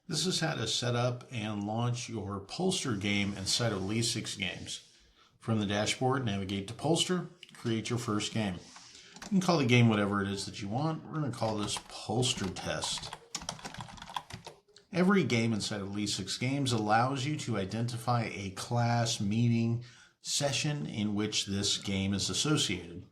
This is how to set up and launch your Pollster game inside of Lesix Games. From the dashboard, navigate to Pollster, create your first game. You can call the game whatever it is that you want. We're going to call this Pollster Test. Every game inside of Lesix Games allows you to identify a class, meeting, session in which this game is associated.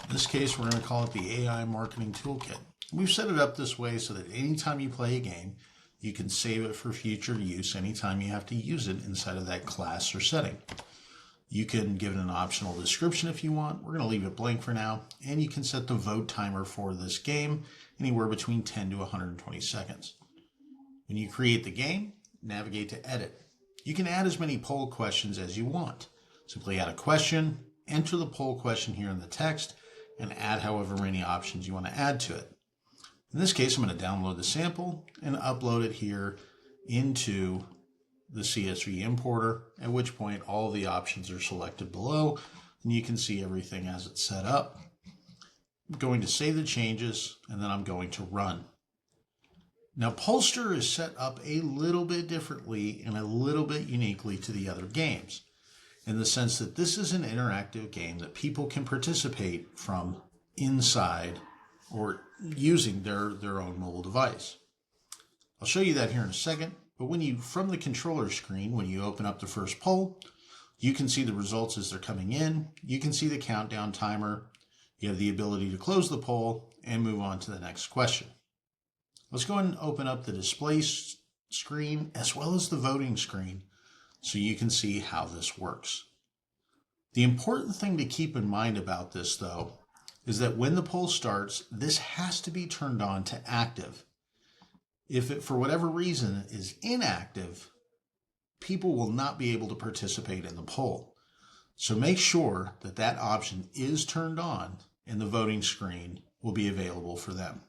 In this case, we're going to call it the AI Marketing Toolkit. We've set it up this way so that anytime you play a game, you can save it for future use anytime you have to use it inside of that class or setting. You can give it an optional description if you want. We're going to leave it blank for now, and you can set the vote timer for this game anywhere between 10 to 120 seconds. When you create the game, navigate to Edit. You can add as many poll questions as you want. Simply add a question, enter the poll question here in the text, and add however many options you want to add to it. In this case, I'm going to download the sample and upload it here into the CSV importer, at which point all the options are selected below, and you can see everything as it's set up. I'm going to save the changes, and then I'm going to run. Now, Pollster is set up a little bit differently and a little bit uniquely to the other games, in the sense that this is an interactive game that people can participate from inside or using their own mobile device. I'll show you that here in a second, but from the controller screen, when you open up the first poll, you can see the results as they're coming in. You can see the countdown timer. You have the ability to close the poll and move on to the next question. Let's go ahead and open up the display screen as well as the voting screen so you can see how this works. The important thing to keep in mind about this, though, is that when the poll starts, this has to be turned on to active. If it, for whatever reason, is inactive, people will not be able to participate in the poll. So make sure that that option is turned on and the voting screen will be available for them.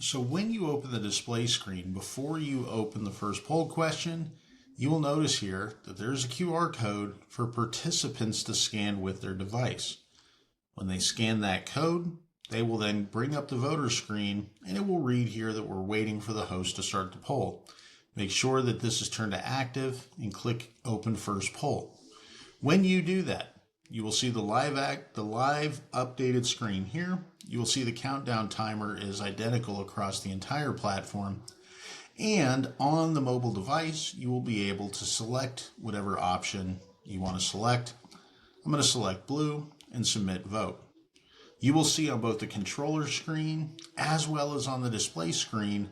So when you open the display screen, before you open the first poll question, you will notice here that there's a QR code for participants to scan with their device. When they scan that code, they will then bring up the voter screen, and it will read here that we're waiting for the host to start the poll. Make sure that this is turned to active and click Open First Poll. When you do that, you will see the live updated screen here. You will see the countdown timer is identical across the entire platform. And on the mobile device, you will be able to select whatever option you want to select. I'm going to select blue and submit vote. You will see on both the controller screen as well as on the display screen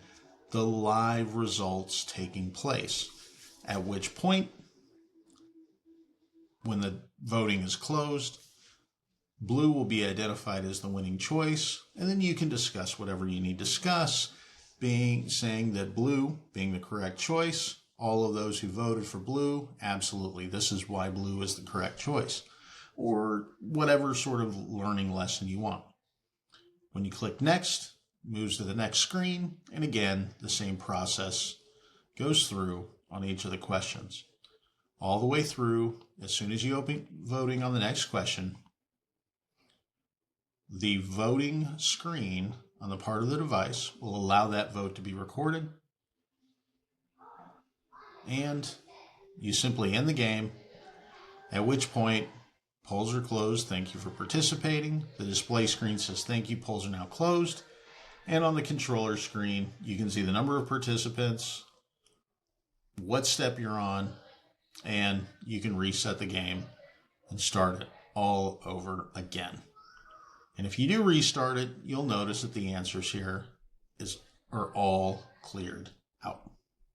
the live results taking place, at which point, when the voting is closed, blue will be identified as the winning choice, and then you can discuss whatever you need to discuss, saying that blue being the correct choice. All of those who voted for blue, absolutely, this is why blue is the correct choice, or whatever sort of learning lesson you want. When you click next, it moves to the next screen, and again, the same process goes through on each of the questions. All the way through, as soon as you open voting on the next question, the voting screen on the part of the device will allow that vote to be recorded. And you simply end the game, at which point polls are closed. Thank you for participating. The display screen says, thank you, polls are now closed. And on the controller screen, you can see the number of participants, what step you're on, and you can reset the game and start it all over again. And if you do restart it, you'll notice that the answers here are all cleared out.